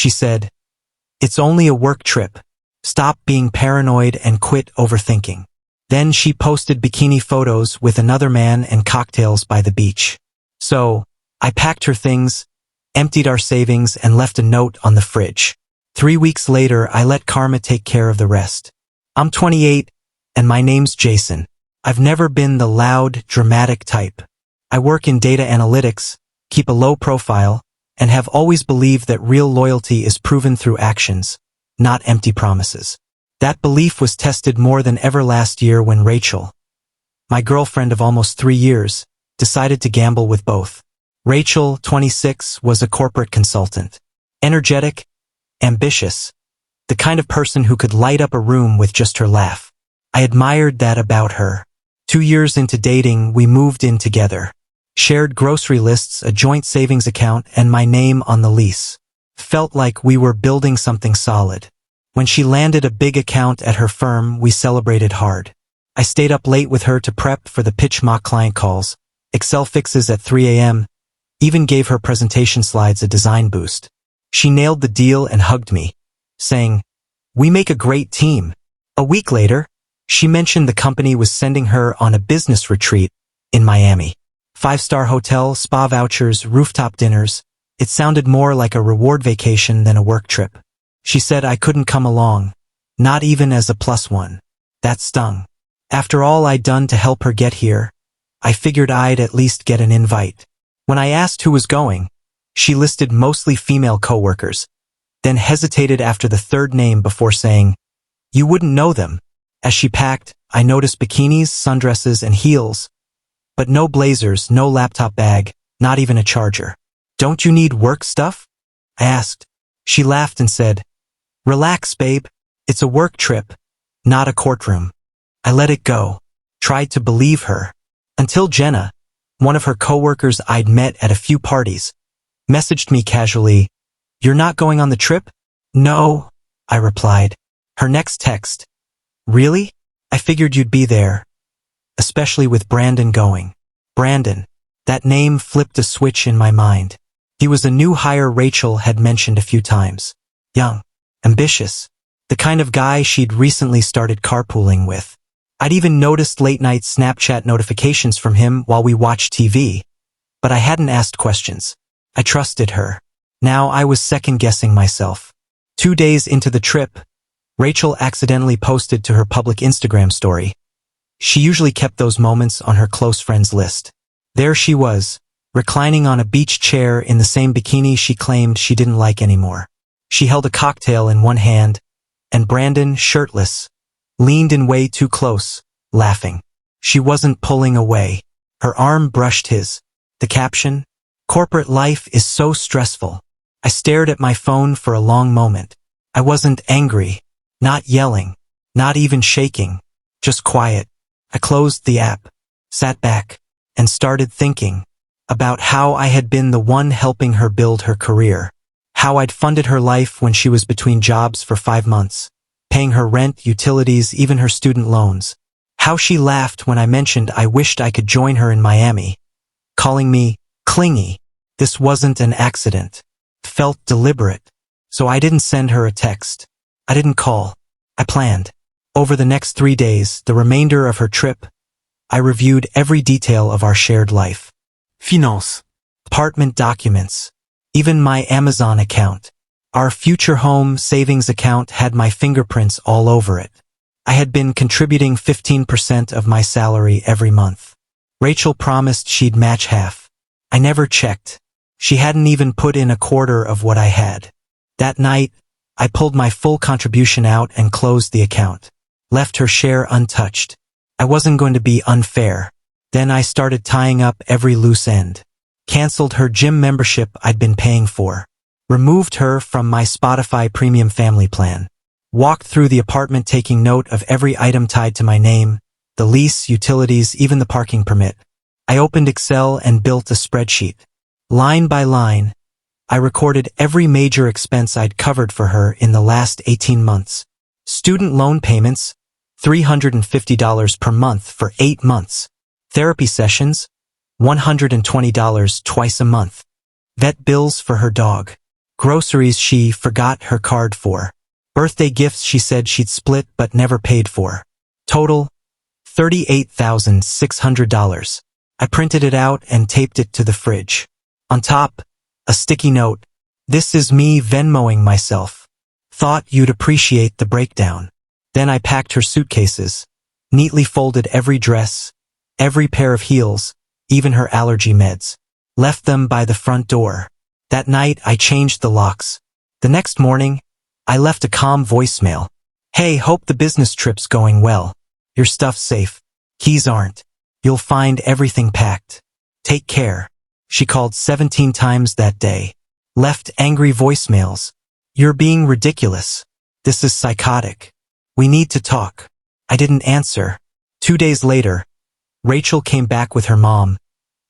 She said, "It's only a work trip. Stop being paranoid and quit overthinking." Then she posted bikini photos with another man and cocktails by the beach. So, I packed her things, emptied our savings, and left a note on the fridge. 3 weeks later, I let karma take care of the rest. I'm 28, and my name's Jason. I've never been the loud, dramatic type. I work in data analytics, keep a low profile, and have always believed that real loyalty is proven through actions, not empty promises. That belief was tested more than ever last year when Rachel, my girlfriend of almost 3 years, decided to gamble with both. Rachel, 26, was a corporate consultant. Energetic, ambitious, the kind of person who could light up a room with just her laugh. I admired that about her. 2 years into dating, we moved in together. Shared grocery lists, a joint savings account, and my name on the lease. Felt like we were building something solid. When she landed a big account at her firm, we celebrated hard. I stayed up late with her to prep for the pitch mock client calls, Excel fixes at 3 a.m., even gave her presentation slides a design boost. She nailed the deal and hugged me, saying, "We make a great team." A week later, she mentioned the company was sending her on a business retreat in Miami. 5-star hotel, spa vouchers, rooftop dinners. It sounded more like a reward vacation than a work trip. She said I couldn't come along, not even as a +1. That stung. After all I'd done to help her get here, I figured I'd at least get an invite. When I asked who was going, she listed mostly female coworkers, then hesitated after the third name before saying, "You wouldn't know them." As she packed, I noticed bikinis, sundresses, and heels, but no blazers, no laptop bag, not even a charger. "Don't you need work stuff?" I asked. She laughed and said, "Relax, babe. It's a work trip, not a courtroom." I let it go, tried to believe her, until Jenna, one of her coworkers I'd met at a few parties, messaged me casually, "You're not going on the trip?" "No," I replied. Her next text, "Really? I figured you'd be there, especially with Brandon going." Brandon, that name flipped a switch in my mind. He was a new hire Rachel had mentioned a few times. Young, ambitious, the kind of guy she'd recently started carpooling with. I'd even noticed late-night Snapchat notifications from him while we watched TV, but I hadn't asked questions. I trusted her. Now I was second-guessing myself. 2 days into the trip, Rachel accidentally posted to her public Instagram story. She usually kept those moments on her close friends list. There she was, reclining on a beach chair in the same bikini she claimed she didn't like anymore. She held a cocktail in one hand, and Brandon, shirtless, leaned in way too close, laughing. She wasn't pulling away. Her arm brushed his. The caption, "Corporate life is so stressful." I stared at my phone for a long moment. I wasn't angry, not yelling, not even shaking, just quiet. I closed the app, sat back, and started thinking about how I had been the one helping her build her career, how I'd funded her life when she was between jobs for 5 months, paying her rent, utilities, even her student loans, how she laughed when I mentioned I wished I could join her in Miami, calling me clingy. This wasn't an accident. Felt deliberate. So I didn't send her a text. I didn't call. I planned. Over the next 3 days, the remainder of her trip, I reviewed every detail of our shared life. Finance, apartment documents, even my Amazon account. Our future home savings account had my fingerprints all over it. I had been contributing 15% of my salary every month. Rachel promised she'd match half. I never checked. She hadn't even put in a quarter of what I had. That night, I pulled my full contribution out and closed the account. Left her share untouched. I wasn't going to be unfair. Then I started tying up every loose end. Canceled her gym membership I'd been paying for. Removed her from my Spotify premium family plan. Walked through the apartment taking note of every item tied to my name, the lease, utilities, even the parking permit. I opened Excel and built a spreadsheet. Line by line, I recorded every major expense I'd covered for her in the last 18 months. Student loan payments, $350 per month for 8 months. Therapy sessions, $120 twice a month. Vet bills for her dog. Groceries she forgot her card for. Birthday gifts she said she'd split but never paid for. Total, $38,600. I printed it out and taped it to the fridge. On top, a sticky note. This is me Venmoing myself. Thought you'd appreciate the breakdown. Then I packed her suitcases, neatly folded every dress, every pair of heels, even her allergy meds. Left them by the front door. That night I changed the locks. The next morning, I left a calm voicemail. Hey, hope the business trip's going well. Your stuff's safe. Keys aren't. You'll find everything packed. Take care. She called 17 times that day. Left angry voicemails. You're being ridiculous. This is psychotic. We need to talk. I didn't answer. 2 days later, Rachel came back with her mom.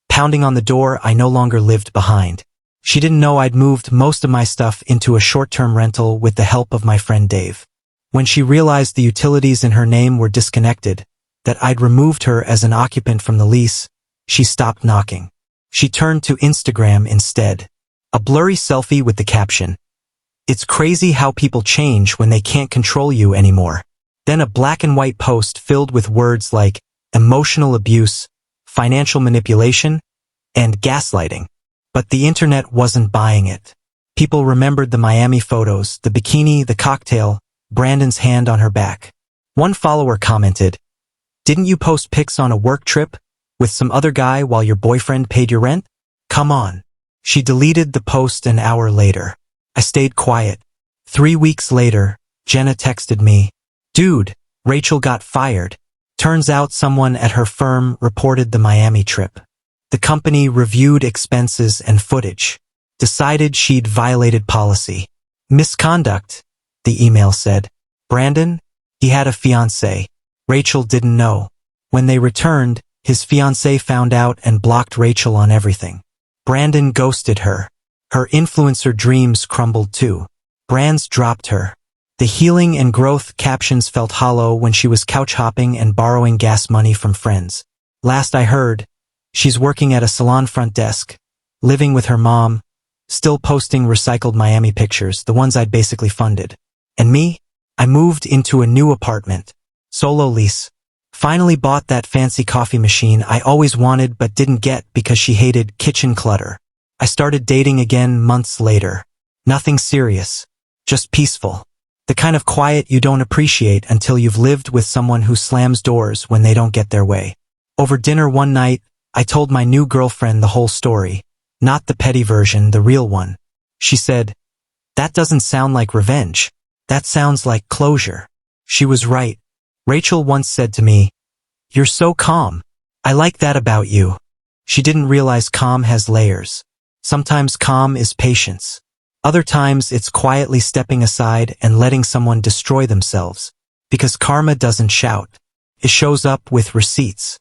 Pounding on the door I no longer lived behind. She didn't know I'd moved most of my stuff into a short-term rental with the help of my friend Dave. When she realized the utilities in her name were disconnected, that I'd removed her as an occupant from the lease, she stopped knocking. She turned to Instagram instead. A blurry selfie with the caption, "It's crazy how people change when they can't control you anymore." Then a black and white post filled with words like emotional abuse, financial manipulation, and gaslighting. But the internet wasn't buying it. People remembered the Miami photos, the bikini, the cocktail, Brandon's hand on her back. One follower commented, "Didn't you post pics on a work trip with some other guy while your boyfriend paid your rent? Come on." She deleted the post an hour later. I stayed quiet. 3 weeks later, Jenna texted me, "Dude, Rachel got fired. Turns out someone at her firm reported the Miami trip. The company reviewed expenses and footage. Decided she'd violated policy. Misconduct," the email said. Brandon, he had a fiancée. Rachel didn't know. When they returned, his fiancée found out and blocked Rachel on everything. Brandon ghosted her. Her influencer dreams crumbled too. Brands dropped her. The healing and growth captions felt hollow when she was couch hopping and borrowing gas money from friends. Last I heard, she's working at a salon front desk, living with her mom, still posting recycled Miami pictures, the ones I'd basically funded. And me? I moved into a new apartment. Solo lease. Finally bought that fancy coffee machine I always wanted but didn't get because she hated kitchen clutter. I started dating again months later. Nothing serious. Just peaceful. The kind of quiet you don't appreciate until you've lived with someone who slams doors when they don't get their way. Over dinner one night, I told my new girlfriend the whole story. Not the petty version, the real one. She said, "That doesn't sound like revenge. That sounds like closure." She was right. Rachel once said to me, "You're so calm. I like that about you." She didn't realize calm has layers. Sometimes calm is patience. Other times it's quietly stepping aside and letting someone destroy themselves. Because karma doesn't shout. It shows up with receipts.